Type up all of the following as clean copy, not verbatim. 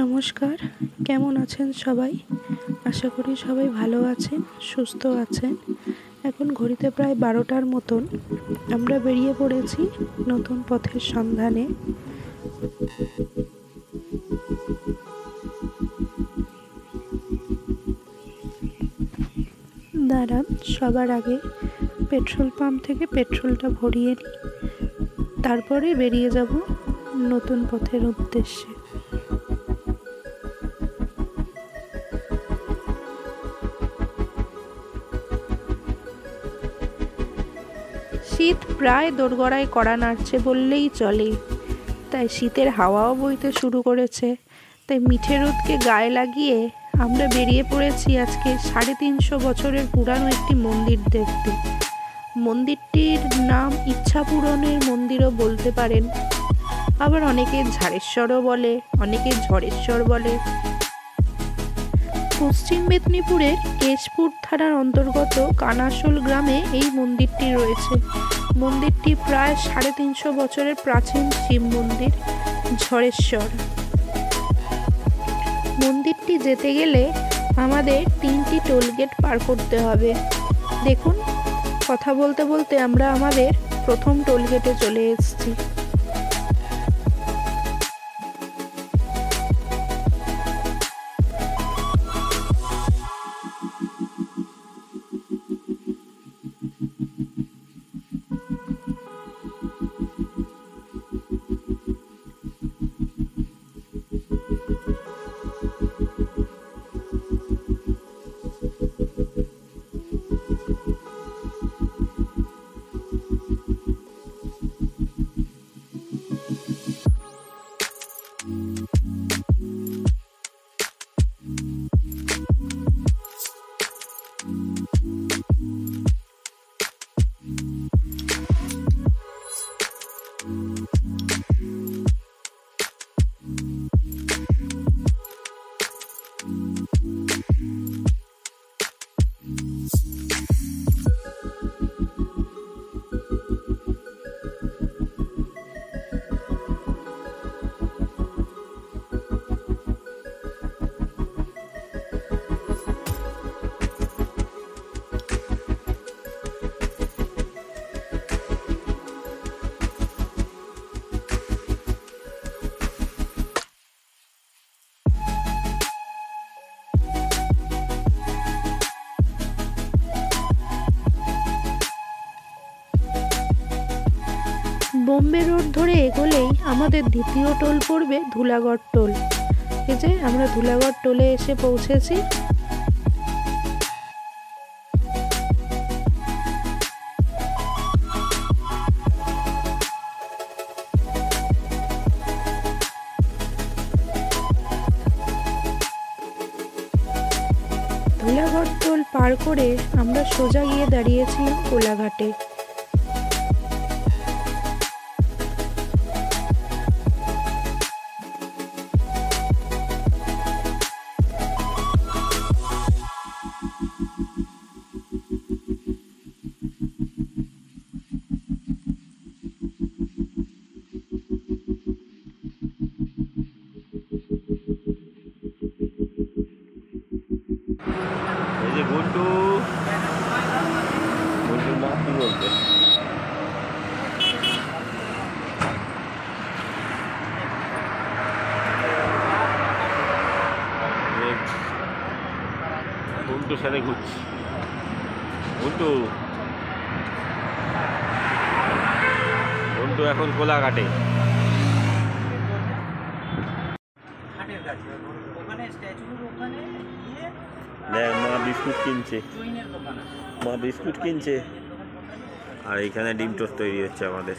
নমস্কার, কেমন আছেন সবাই? আশা করি সবাই ভালো আছেন, সুস্থ আছেন। এখন ঘড়িতে প্রায় 12টার মতন। আমরা বেরিয়ে পড়েছি নতুন পথের সন্ধানে। দাঁড়ান, সবার আগে পেট্রোল পাম্প থেকে পেট্রোলটা ভরিয়ে নিই, তারপরে বেরিয়ে যাব নতুন পথের উদ্দেশ্যে। শীত প্রায় দোরগোড়ায় কড়া নাড়ছে বললেই চলে। তাই শীতের হাওয়াও বইতে শুরু করেছে। তাই মিঠে রোদকে গায়ে লাগিয়ে আমরা বেরিয়ে পড়েছি আজকে 350 বছরের পুরানো একটি মন্দির দেখতে। মন্দিরটির নাম ইচ্ছা পূরণের মন্দিরও বলতে পারেন, আবার অনেকে ঝাড়েশ্বরও বলে, অনেকে ঝড়েশ্বর বলে। পশ্চিম মেদিনীপুরের কেশপুর থানার অন্তর্গত কানাসোল গ্রামে এই মন্দিরটি রয়েছে। মন্দিরটি প্রায় 350 বছরের প্রাচীন শিব মন্দির, ঝড়েশ্বর। মন্দিরটি যেতে গেলে আমাদের 3টি টোলগেট পার করতে হবে। দেখুন, কথা বলতে বলতে আমরা আমাদের প্রথম টোলগেটে চলে এসেছি। বোম্বে রোড ধরে এগোলেই আমাদের দ্বিতীয় টোল পড়বে ধুলাগড় টোল। এই যে আমরা ধুলাগড় টোলে এসে পৌঁছেছি। ধুলাগড় টোল পার করে আমরা সোজা গিয়ে দাঁড়িয়েছিলাম কোলাঘাটে। গুন্টু মা কি বলছে? গুন্টুর সাথে ঘুরছি। গুন্টু এখন কোলাঘাটে। দেখ, মা বিস্কুট কিনছে আর এখানে ডিম টোস্ট তৈরি হচ্ছে আমাদের।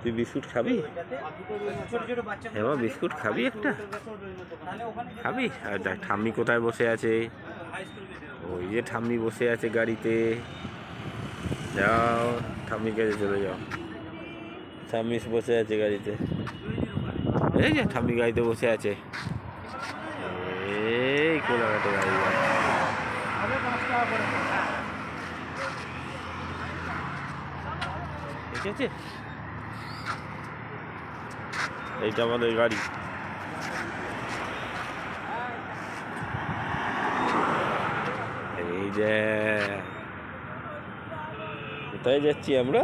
তুই বিস্কুট খাবি? হ্যাঁ, বিস্কুট খাবি? একটা খাবি? আর দেখ ঠাম্মি কোথায় বসে আছে। ওই যে ঠাম্মি বসে আছে গাড়িতে। যাও, ঠাম্মির কাছে চলে যাও। ঠাম্মি বসে আছে গাড়িতে। এই যে ঠাম্মি গাড়িতে বসে আছে। এই কোলাঘাটে গাড়ি। ঠিক আছে, এইটা আমাদের গাড়ি। এই যে কোথায় যাচ্ছি আমরা?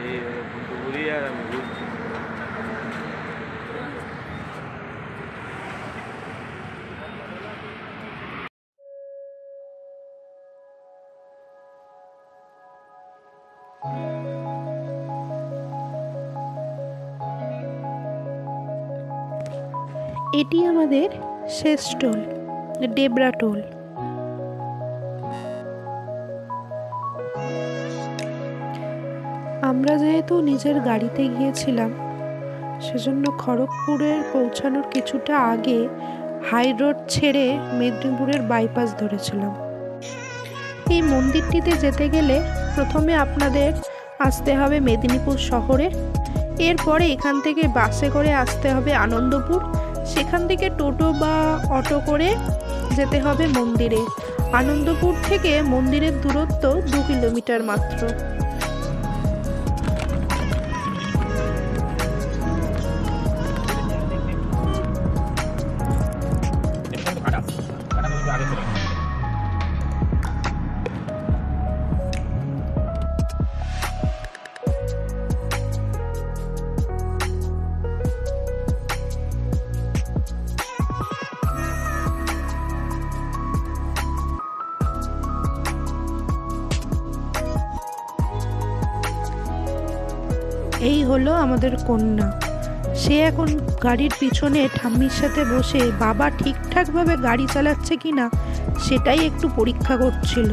এই ঘুরি আর আমি ঘুরছি। এটি আমাদের শেষ টোল, ডেবরা টোল। আমরা যেহেতু নিজের গাড়িতে গিয়েছিলাম, সেজন্য খড়গপুরের পৌঁছানোর কিছুটা আগে হাই রোড ছেড়ে মেদিনীপুরের বাইপাস ধরেছিলাম। এই মন্দিরটিতে যেতে গেলে প্রথমে আপনাদের আসতে হবে মেদিনীপুর শহরে, এরপরে এখান থেকে বাসে করে আসতে হবে আনন্দপুর, সেখান থেকে টোটো বা অটো করে যেতে হবে মন্দিরে। আনন্দপুর থেকে মন্দিরের দূরত্ব 2 কিলোমিটার মাত্র। এই হলো আমাদের কন্যা। সে এখন গাড়ির পিছনে ঠাম্মির সাথে বসে বাবা ঠিকঠাকভাবে গাড়ি চালাচ্ছে কিনা সেটাই একটু পরীক্ষা করছিল।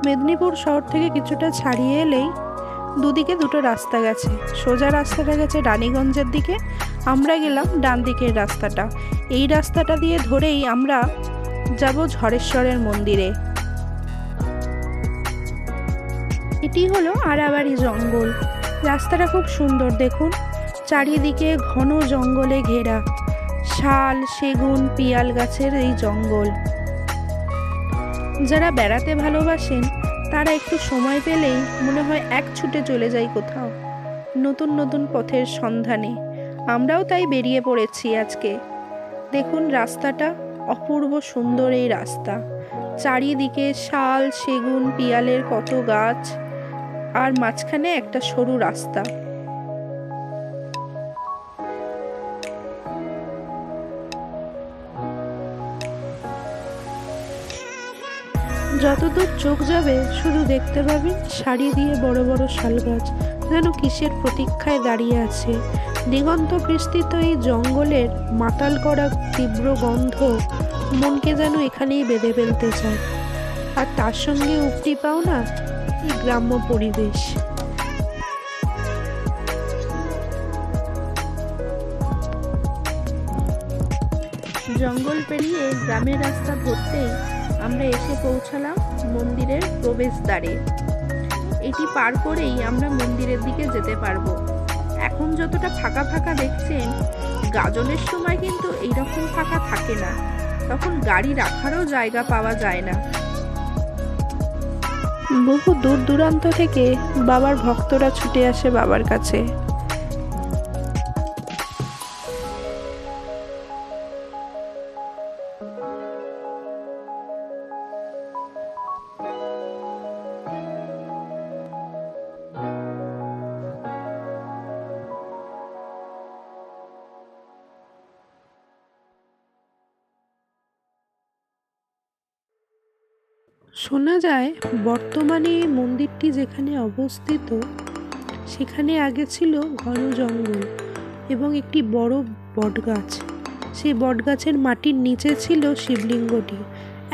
মেদিনীপুর শহর থেকে কিছুটা ছাড়িয়ে এলেই দুদিকে দুটো রাস্তা গেছে। সোজা রাস্তাটা গেছে রানীগঞ্জের দিকে, আমরা গেলাম ডান দিকের রাস্তাটা। এই রাস্তাটা দিয়ে ধরেই আমরা যাব ঝড়েশ্বরের মন্দিরে। এটি হলো আড়াবাড়ি জঙ্গল। রাস্তাটা খুব সুন্দর, দেখুন চারিদিকে ঘন জঙ্গলে ঘেরা, শাল, সেগুন, পিয়াল গাছের এই জঙ্গল। যারা বেড়াতে ভালোবাসেন তারা একটু সময় পেলেই মনে হয় এক ছুটে চলে যায় কোথাও নতুন নতুন পথের সন্ধানে। আমরাও তাই বেরিয়ে পড়েছি আজকে। দেখুন রাস্তাটা অপূর্ব সুন্দর। এই রাস্তা চারিদিকে শাল, সেগুন, পিয়ালের কত গাছ, আর মাঝখানে একটা সরু রাস্তা। যতদূর চোখ যাবে শুধু দেখতে পাবেন সারি দিয়ে বড় বড় শাল গাছ, যেন কিসের প্রতীক্ষায় দাঁড়িয়ে আছে। দিগন্ত বিস্তৃত এই জঙ্গলের মাতাল করা তীব্র গন্ধ মনকে যেন এখানেই বেঁধে ফেলতে চায়। আর তার সঙ্গে উপটি পাও না এই গ্রাম্য পরিবেশ। জঙ্গল পেরিয়ে গ্রামের রাস্তা ধরতেই আমরা এসে পৌঁছালাম মন্দিরের প্রবেশদ্বারে। এটি পার করেই আমরা মন্দিরের দিকে যেতে পারবো। এখন যতটা ফাঁকা ফাঁকা দেখছেন, গাজনের সময় কিন্তু এইরকম ফাঁকা থাকে না, তখন গাড়ি রাখারও জায়গা পাওয়া যায় না। বহু দূর দূরান্ত থেকে বাবার ভক্তরা ছুটে আসে বাবার কাছে। শোনা যায় বর্তমানে এই মন্দিরটি যেখানে অবস্থিত সেখানে আগে ছিল ঘন জঙ্গল এবং একটি বড় বটগাছ। সেই বটগাছের মাটির নিচে ছিল শিবলিঙ্গটি।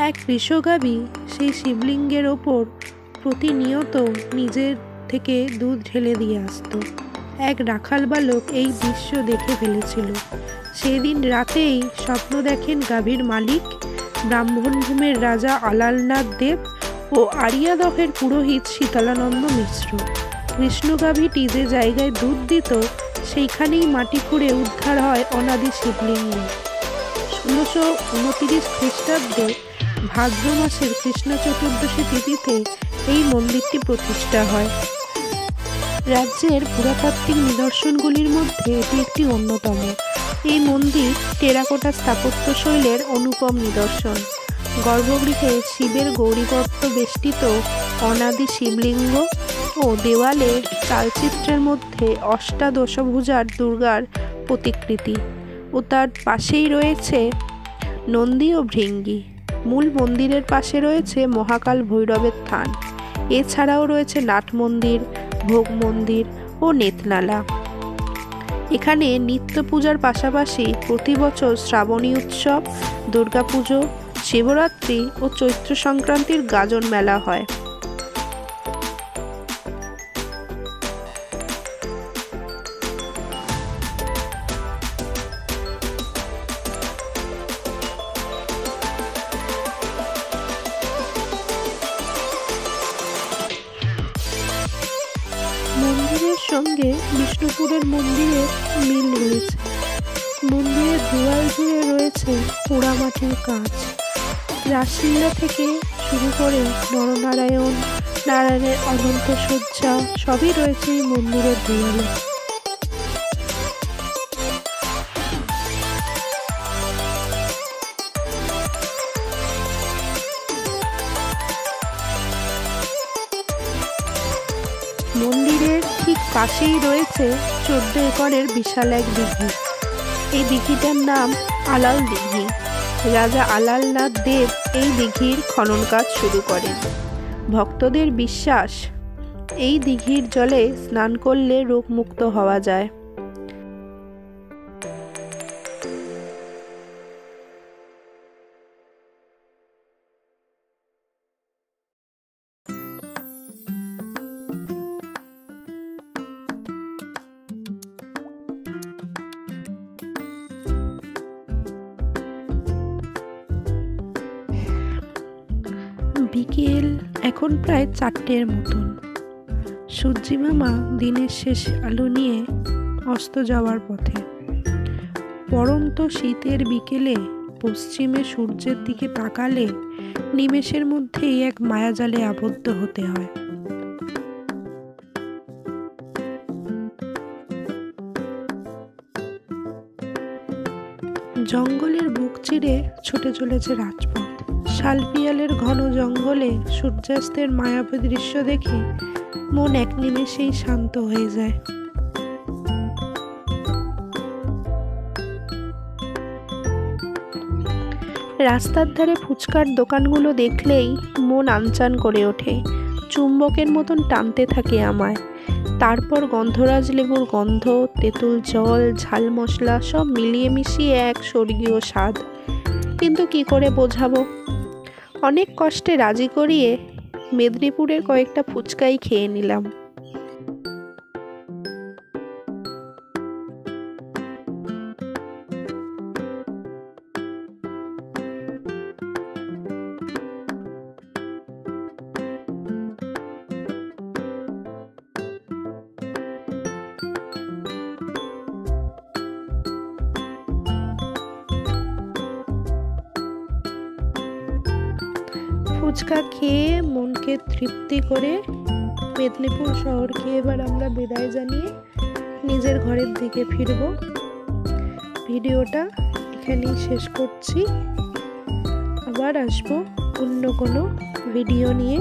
এক ঋষগাবী সেই শিবলিঙ্গের ওপর প্রতিনিয়ত নিজের থেকে দুধ ঢেলে দিয়ে আসতো। এক রাখাল বালক এই দৃশ্য দেখে ফেলেছিল। সেদিন রাতেই স্বপ্ন দেখেন গাভীর মালিক, ব্রাহ্মণভূমের রাজা আলালনাথ দেব ও আরিয়াদহের পুরোহিত শীতলানন্দ মিশ্র। কৃষ্ণ গাভীটি যে জায়গায় দুধ দিত সেইখানেই মাটি খুঁড়ে উদ্ধার হয় অনাদি শিবলিঙ্গ। 1629 খ্রিস্টাব্দে ভাদ্র মাসের কৃষ্ণ চতুর্দশী তিথিতে এই মন্দিরটি প্রতিষ্ঠা হয়। রাজ্যের পুরাতাত্ত্বিক নিদর্শনগুলির মধ্যে এটি একটি অন্যতম। এই মন্দির টেরাকোটা স্থাপত্য শৈলের অনুপম নিদর্শন। গর্ভগৃহে শিবের গৌরীপট্ট বেষ্টিত অনাদি শিবলিঙ্গ ও দেওয়ালে চালচিত্রের মধ্যে অষ্টাদশভুজার দুর্গার প্রতিকৃতি ও তার পাশেই রয়েছে নন্দী ও ভৃঙ্গি। মূল মন্দিরের পাশে রয়েছে মহাকাল ভৈরবের থান। এছাড়াও রয়েছে নাট মন্দির, ভোগ মন্দির ও নেতনালা। এখানে নিত্য পূজার পাশাপাশি প্রতি বছর শ্রাবণী উৎসব, দুর্গাপুজো, শিবরাত্রি ও চৈত্র সংক্রান্তির গাজন মেলা হয়। মন্দিরের সঙ্গে বিষ্ণুপুরের মন্দিরের মিল রয়েছে। মন্দিরের দেওয়াল জুড়ে রয়েছে পোড়ামাটির কাজ। রাসলীলা থেকে শুরু করে নরনারায়ণ, নারায়ণের অনন্ত শয্যা সবই রয়েছে এই মন্দিরের দেওয়ালে। মন্দিরের ঠিক পাশেই রয়েছে 14 একরের বিশাল এক দিঘি। এই দিঘিটার নাম আলাল দিঘি। রাজা আলালনাথ দেব এই দিঘির খনন কাজ শুরু করেন। ভক্তদের বিশ্বাস, এই দিঘির জলে স্নান করলে রোগমুক্ত হওয়া যায়। বিকেল এখন প্রায় 4টের মতন। সূর্যি মামা দিনের শেষ আলো নিয়ে অস্ত যাওয়ার পথে। পড়ন্ত শীতের বিকেলে পশ্চিমে সূর্যের দিকে তাকালে নিমেষের মধ্যেই এক মায়াজালে আবদ্ধ হতে হয়। জঙ্গলের বুক চিরে ছুটে চলেছে রাজপথ। শালপিয়ালের ঘন জঙ্গলে সূর্যাস্তের মায়াবী দৃশ্য দেখে মন এক নিমেষেই শান্ত হয়ে যায়। রাস্তার ধারে ফুচকার দোকানগুলো দেখলেই মন আনচান করে ওঠে, চুম্বকের মতন টানতে থাকে আমায়। তারপর গন্ধরাজ লেবুর গন্ধ, তেঁতুল জল, ঝাল মশলা সব মিলিয়ে মিশিয়ে এক স্বর্গীয় স্বাদ। কিন্তু কি করে বোঝাবো? অনেক কষ্টে রাজি করিয়ে মেদিনীপুরের কয়েকটা ফুচকাই খেয়ে নিলাম। ফুচকা খেয়ে মনকে তৃপ্তি করে মেদিনীপুর শহরকে এবার আমরা বিদায় জানিয়ে নিজের ঘরের দিকে ফিরব। ভিডিওটা এখানেই শেষ করছি। আবার আসবো অন্য কোনো ভিডিও নিয়ে।